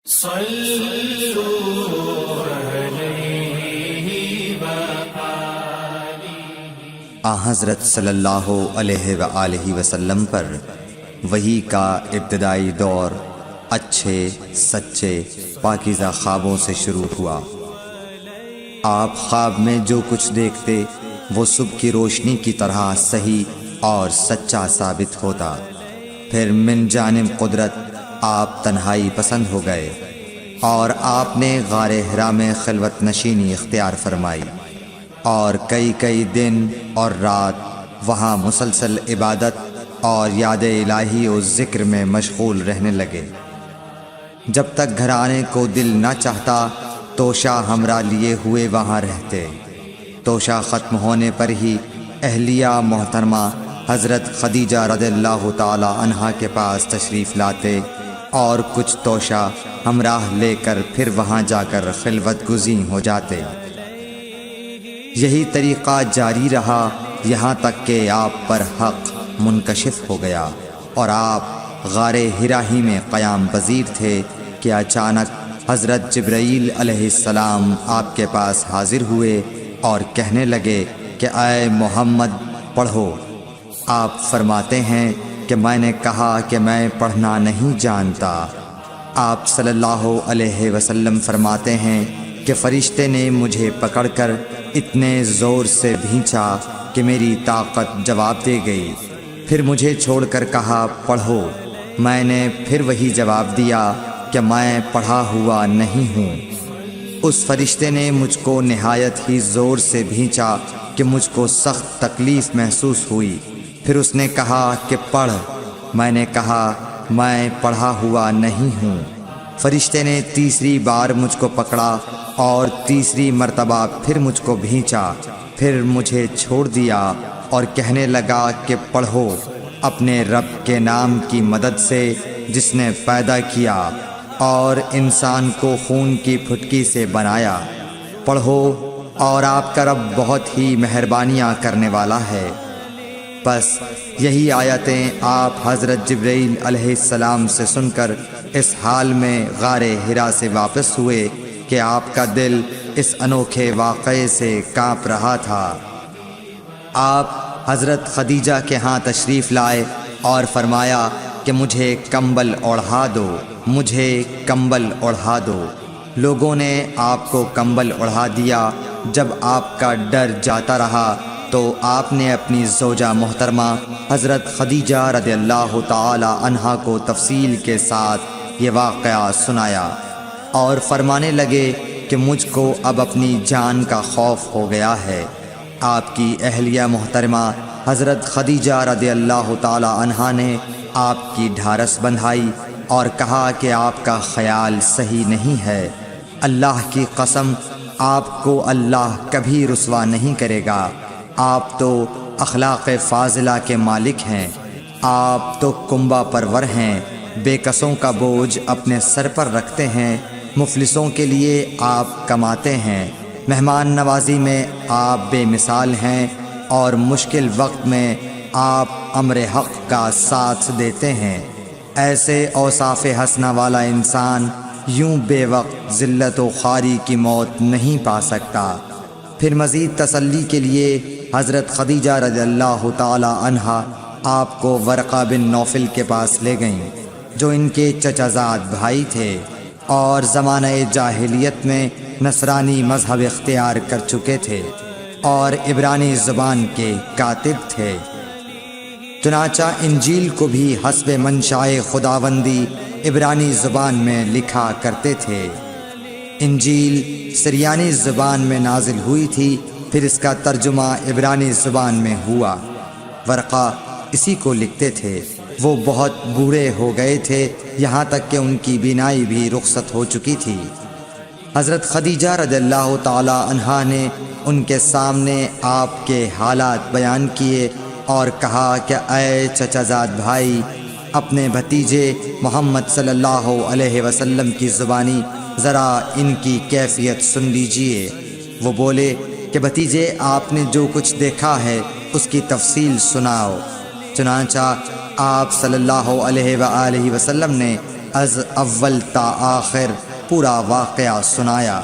حضرت صلی اللہ علیہ وآلہ وسلم پر وحی کا ابتدائی دور اچھے سچے پاکیزہ خوابوں سے شروع ہوا۔ آپ خواب میں جو کچھ دیکھتے وہ صبح کی روشنی کی طرح صحیح اور سچا ثابت ہوتا۔ پھر من جانب قدرت آپ تنہائی پسند ہو گئے اور آپ نے غار حرا میں خلوت نشینی اختیار فرمائی اور کئی دن اور رات وہاں مسلسل عبادت اور یاد الہی و ذکر میں مشغول رہنے لگے۔ جب تک گھر آنے کو دل نہ چاہتا توشہ ہمراہ لیے ہوئے وہاں رہتے۔ توشہ ختم ہونے پر ہی اہلیہ محترمہ حضرت خدیجہ رضی اللہ تعالی عنہا کے پاس تشریف لاتے اور کچھ توشہ ہمراہ لے کر پھر وہاں جا کر خلوت گزین ہو جاتے۔ یہی طریقہ جاری رہا یہاں تک کہ آپ پر حق منکشف ہو گیا اور آپ غار حرا ہی میں قیام پذیر تھے کہ اچانک حضرت جبرائیل علیہ السلام آپ کے پاس حاضر ہوئے اور کہنے لگے کہ اے محمد پڑھو۔ آپ فرماتے ہیں کہ میں نے کہا کہ میں پڑھنا نہیں جانتا۔ آپ صلی اللہ علیہ وسلم فرماتے ہیں کہ فرشتے نے مجھے پکڑ کر اتنے زور سے بھینچا کہ میری طاقت جواب دے گئی۔ پھر مجھے چھوڑ کر کہا پڑھو۔ میں نے پھر وہی جواب دیا کہ میں پڑھا ہوا نہیں ہوں۔ اس فرشتے نے مجھ کو نہایت ہی زور سے بھینچا کہ مجھ کو سخت تکلیف محسوس ہوئی۔ پھر اس نے کہا کہ پڑھ۔ میں نے کہا میں پڑھا ہوا نہیں ہوں۔ فرشتے نے تیسری بار مجھ کو پکڑا اور تیسری مرتبہ پھر مجھ کو بھینچا۔ پھر مجھے چھوڑ دیا اور کہنے لگا کہ پڑھو اپنے رب کے نام کی مدد سے جس نے پیدا کیا اور انسان کو خون کی پھٹکی سے بنایا۔ پڑھو اور آپ کا رب بہت ہی مہربانیاں کرنے والا ہے۔ بس یہی آیتیں آپ حضرت جبرائیل علیہ السلام سے سن کر اس حال میں غار حرا سے واپس ہوئے کہ آپ کا دل اس انوکھے واقعے سے کانپ رہا تھا۔ آپ حضرت خدیجہ کے ہاں تشریف لائے اور فرمایا کہ مجھے کمبل اوڑھا دو، مجھے کمبل اوڑھا دو۔ لوگوں نے آپ کو کمبل اوڑھا دیا۔ جب آپ کا ڈر جاتا رہا تو آپ نے اپنی زوجہ محترمہ حضرت خدیجہ رضی اللہ تعالی عنہا کو تفصیل کے ساتھ یہ واقعہ سنایا اور فرمانے لگے کہ مجھ کو اب اپنی جان کا خوف ہو گیا ہے۔ آپ کی اہلیہ محترمہ حضرت خدیجہ رضی اللہ تعالی عنہا نے آپ کی ڈھارس بندھائی اور کہا کہ آپ کا خیال صحیح نہیں ہے۔ اللہ کی قسم آپ کو اللہ کبھی رسوا نہیں کرے گا۔ آپ تو اخلاق فاضلہ کے مالک ہیں۔ آپ تو کنبہ پرور ہیں، بے کسوں کا بوجھ اپنے سر پر رکھتے ہیں، مفلسوں کے لیے آپ کماتے ہیں، مہمان نوازی میں آپ بے مثال ہیں اور مشکل وقت میں آپ امر حق کا ساتھ دیتے ہیں۔ ایسے اوصاف حسنہ والا انسان یوں بے وقت ذلت و خواری کی موت نہیں پا سکتا۔ پھر مزید تسلی کے لیے حضرت خدیجہ رضی اللہ تعالی عنہا آپ کو ورقہ بن نوفل کے پاس لے گئیں جو ان کے چچا زاد بھائی تھے اور زمانہ جاہلیت میں نصرانی مذہب اختیار کر چکے تھے اور عبرانی زبان کے کاتب تھے۔ چنانچہ انجیل کو بھی حسب منشائے خداوندی عبرانی زبان میں لکھا کرتے تھے۔ انجیل سریانی زبان میں نازل ہوئی تھی، پھر اس کا ترجمہ عبرانی زبان میں ہوا۔ ورقہ اسی کو لکھتے تھے۔ وہ بہت بوڑھے ہو گئے تھے، یہاں تک کہ ان کی بینائی بھی رخصت ہو چکی تھی۔ حضرت خدیجہ رضی اللہ تعالی عنہا نے ان کے سامنے آپ کے حالات بیان کیے اور کہا کہ اے چچا زاد بھائی، اپنے بھتیجے محمد صلی اللہ علیہ وسلم کی زبانی ذرا ان کی کیفیت سن لیجئے۔ وہ بولے کہ بھتیجے آپ نے جو کچھ دیکھا ہے اس کی تفصیل سناؤ۔ چنانچہ آپ صلی اللہ علیہ وآلہ وسلم نے از اول تا آخر پورا واقعہ سنایا،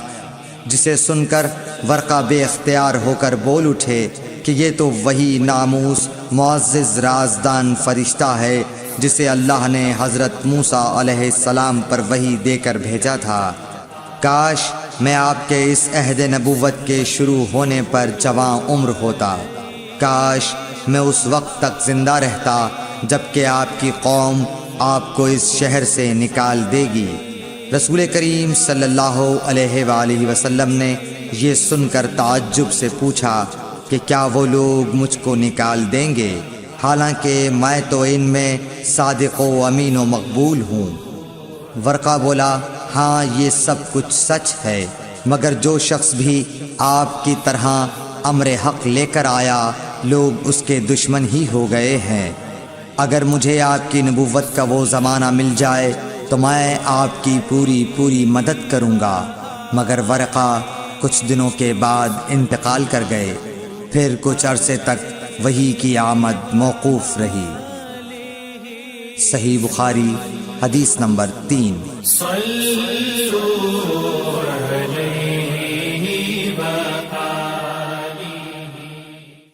جسے سن کر ورقہ بے اختیار ہو کر بول اٹھے کہ یہ تو وہی ناموس معزز رازدان فرشتہ ہے جسے اللہ نے حضرت موسیٰ علیہ السلام پر وحی دے کر بھیجا تھا۔ کاش میں آپ کے اس عہد نبوت کے شروع ہونے پر جواں عمر ہوتا، کاش میں اس وقت تک زندہ رہتا جبکہ آپ کی قوم آپ کو اس شہر سے نکال دے گی۔ رسول کریم صلی اللہ علیہ وآلہ وسلم نے یہ سن کر تعجب سے پوچھا کہ کیا وہ لوگ مجھ کو نکال دیں گے، حالانکہ میں تو ان میں صادق و امین و مقبول ہوں۔ ورقہ بولا، ہاں یہ سب کچھ سچ ہے، مگر جو شخص بھی آپ کی طرح امر حق لے کر آیا لوگ اس کے دشمن ہی ہو گئے ہیں۔ اگر مجھے آپ کی نبوت کا وہ زمانہ مل جائے تو میں آپ کی پوری مدد کروں گا، مگر ورقہ کچھ دنوں کے بعد انتقال کر گئے، پھر کچھ عرصے تک وحی کی آمد موقوف رہی۔ صحیح بخاری حدیث نمبر 3۔